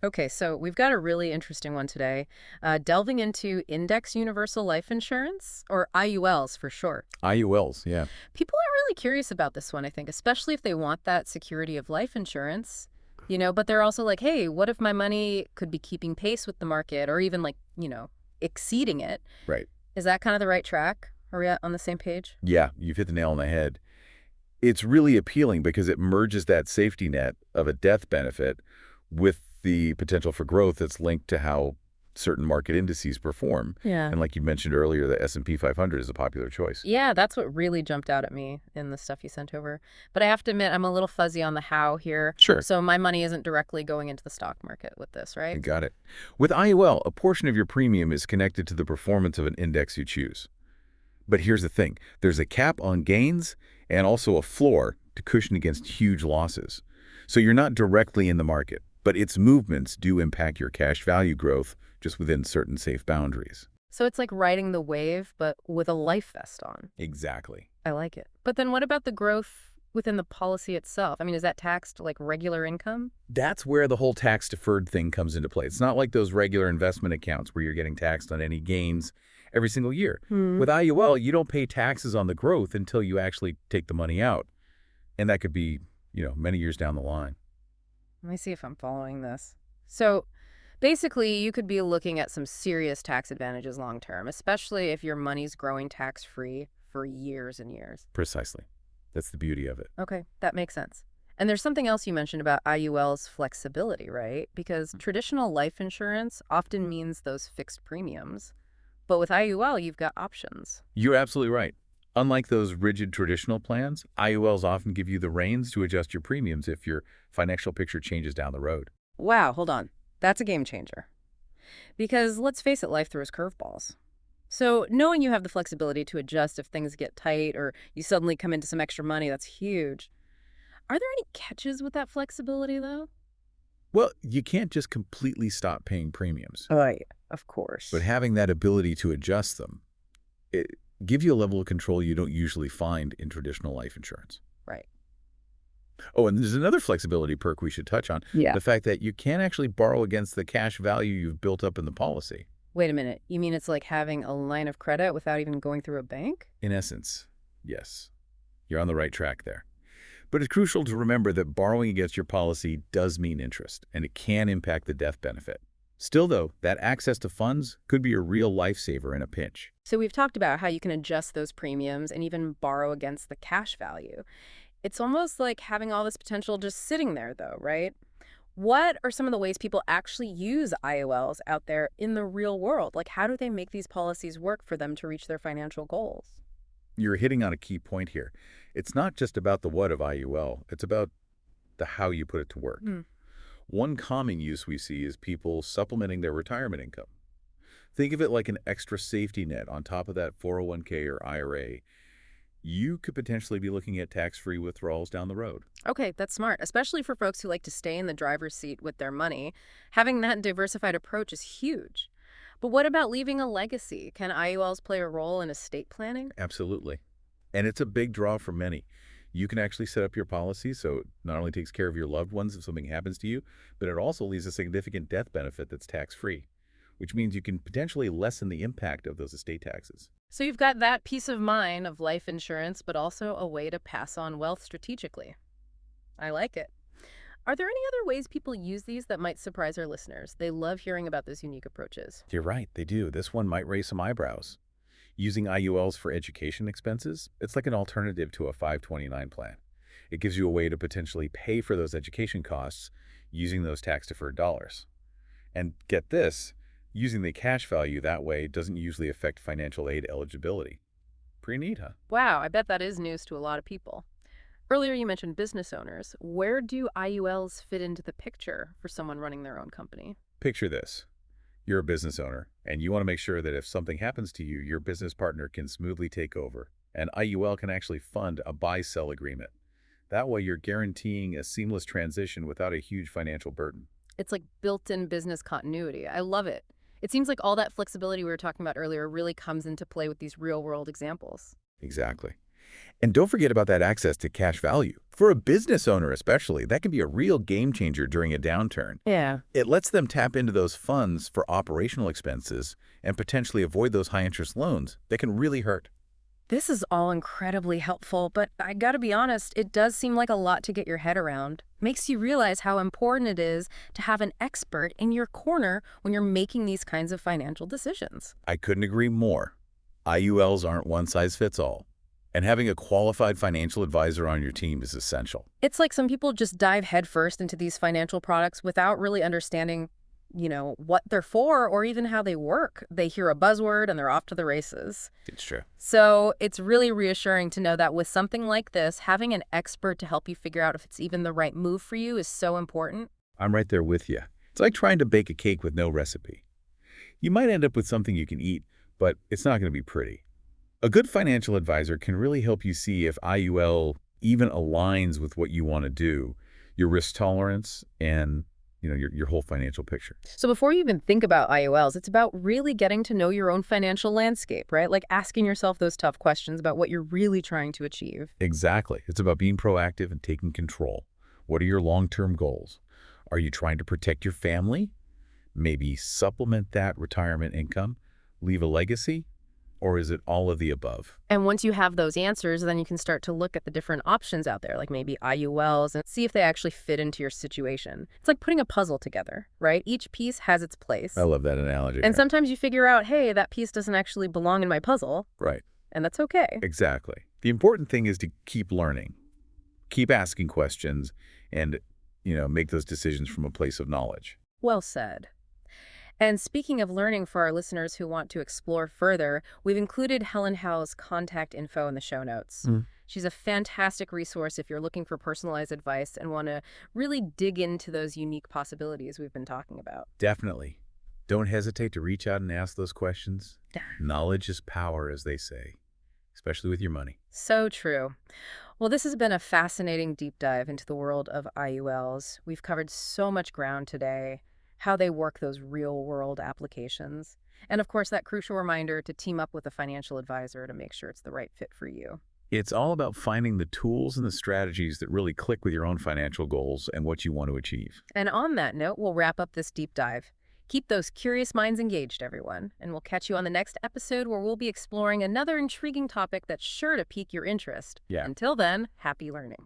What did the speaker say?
Okay, so we've got a really interesting one today, delving into index universal life insurance, or IULs for short. IULs, yeah. People are really curious about this one, I think, especially if they want that security of life insurance, but they're also like, hey, what if my money could be keeping pace with the market or even exceeding it? Right. Is that kind of the right track? Are we on the same page? Yeah, you've hit the nail on the head. It's really appealing because it merges that safety net of a death benefit with the potential for growth that's linked to how certain market indices perform. Yeah. And like you mentioned earlier, the S&P 500 is a popular choice. Yeah, that's what really jumped out at me in the stuff you sent over. But I have to admit, I'm a little fuzzy on the how here. Sure. So my money isn't directly going into the stock market with this, right? You got it. With IUL, a portion of your premium is connected to the performance of an index you choose. But here's the thing. There's a cap on gains and also a floor to cushion against huge losses. So you're not directly in the market, but its movements do impact your cash value growth just within certain safe boundaries. So it's like riding the wave, but with a life vest on. Exactly. I like it. But then what about the growth within the policy itself? I mean, is that taxed like regular income? That's where the whole tax-deferred thing comes into play. It's not like those regular investment accounts where you're getting taxed on any gains every single year. Hmm. With IUL, you don't pay taxes on the growth until you actually take the money out. And that could be, many years down the line. Let me see if I'm following this. So basically, you could be looking at some serious tax advantages long term, especially if your money's growing tax-free for years and years. Precisely. That's the beauty of it. Okay, that makes sense. And there's something else you mentioned about IUL's flexibility, right? Because traditional life insurance often means those fixed premiums. But with IUL, you've got options. You're absolutely right. Unlike those rigid traditional plans, IULs often give you the reins to adjust your premiums if your financial picture changes down the road. Wow, hold on. That's a game changer. Because let's face it, life throws curveballs. So knowing you have the flexibility to adjust if things get tight or you suddenly come into some extra money, that's huge. Are there any catches with that flexibility, though? Well, you can't just completely stop paying premiums, Oh, yeah, of but course. having that ability to adjust them, it gives you a level of control you don't usually find in traditional life insurance. Right. Oh, and there's another flexibility perk we should touch on, Yeah. the fact that you can actually borrow against the cash value you've built up in the policy. Wait a minute. You mean it's like having a line of credit without even going through a bank? In essence, yes, you're on the right track there. But it's crucial to remember that borrowing against your policy does mean interest, and it can impact the death benefit. Still, though, that access to funds could be a real lifesaver in a pinch. So we've talked about how you can adjust those premiums and even borrow against the cash value. It's almost like having all this potential just sitting there, though, right? What are some of the ways people actually use IOLs out there in the real world? Like, how do they make these policies work for them to reach their financial goals? You're hitting on a key point here. It's not just about the what of IUL, it's about the how you put it to work. Hmm. One common use we see is people supplementing their retirement income. Think of it like an extra safety net on top of that 401k or IRA. You could potentially be looking at tax-free withdrawals down the road. Okay, that's smart, especially for folks who like to stay in the driver's seat with their money. Having that diversified approach is huge. But what about leaving a legacy? Can IULs play a role in estate planning? Absolutely. And it's a big draw for many. You can actually set up your policy so it not only takes care of your loved ones if something happens to you, but it also leaves a significant death benefit that's tax-free, which means you can potentially lessen the impact of those estate taxes. So you've got that peace of mind of life insurance, but also a way to pass on wealth strategically. I like it. Are there any other ways people use these that might surprise our listeners? They love hearing about those unique approaches. You're right, they do. This one might raise some eyebrows. Using IULs for education expenses, it's like an alternative to a 529 plan. It gives you a way to potentially pay for those education costs using those tax-deferred dollars. And get this, using the cash value that way doesn't usually affect financial aid eligibility. Pretty neat, huh? Wow, I bet that is news to a lot of people. Earlier you mentioned business owners. Where do IULs fit into the picture for someone running their own company? Picture this. You're a business owner, and you want to make sure that if something happens to you, your business partner can smoothly take over. And IUL can actually fund a buy-sell agreement. That way, you're guaranteeing a seamless transition without a huge financial burden. It's like built-in business continuity. I love it. It seems like all that flexibility we were talking about earlier really comes into play with these real-world examples. Exactly. And don't forget about that access to cash value. For a business owner especially, that can be a real game changer during a downturn. Yeah. It lets them tap into those funds for operational expenses and potentially avoid those high-interest loans that can really hurt. This is all incredibly helpful, but I gotta be honest, it does seem like a lot to get your head around. Makes you realize how important it is to have an expert in your corner when you're making these kinds of financial decisions. I couldn't agree more. IULs aren't one size fits all, and having a qualified financial advisor on your team is essential. It's like some people just dive headfirst into these financial products without really understanding, what they're for or even how they work. They hear a buzzword and they're off to the races. It's true. So it's really reassuring to know that with something like this, having an expert to help you figure out if it's even the right move for you is so important. I'm right there with you. It's like trying to bake a cake with no recipe. You might end up with something you can eat, but it's not going to be pretty. A good financial advisor can really help you see if IUL even aligns with what you want to do, your risk tolerance, and your whole financial picture. So before you even think about IOLs, it's about really getting to know your own financial landscape, right? Like asking yourself those tough questions about what you're really trying to achieve. Exactly. It's about being proactive and taking control. What are your long-term goals? Are you trying to protect your family? Maybe supplement that retirement income? Leave a legacy? Or is it all of the above? And once you have those answers, then you can start to look at the different options out there, like maybe IULs, and see if they actually fit into your situation. It's like putting a puzzle together, right? Each piece has its place. I love that analogy. And sometimes you figure out, hey, that piece doesn't actually belong in my puzzle. Right. And that's okay. Exactly. The important thing is to keep learning, keep asking questions, and, make those decisions from a place of knowledge. Well said. And speaking of learning for our listeners who want to explore further, we've included Helen Howe's contact info in the show notes. She's a fantastic resource if you're looking for personalized advice and want to really dig into those unique possibilities we've been talking about. Definitely. Don't hesitate to reach out and ask those questions. Yeah. Knowledge is power, as they say, especially with your money. So true. Well, this has been a fascinating deep dive into the world of IULs. We've covered so much ground today, how they work those real-world applications, and of course that crucial reminder to team up with a financial advisor to make sure it's the right fit for you. It's all about finding the tools and the strategies that really click with your own financial goals and what you want to achieve. And on that note, we'll wrap up this deep dive. Keep those curious minds engaged, everyone, and we'll catch you on the next episode where we'll be exploring another intriguing topic that's sure to pique your interest. Yeah. Until then, happy learning.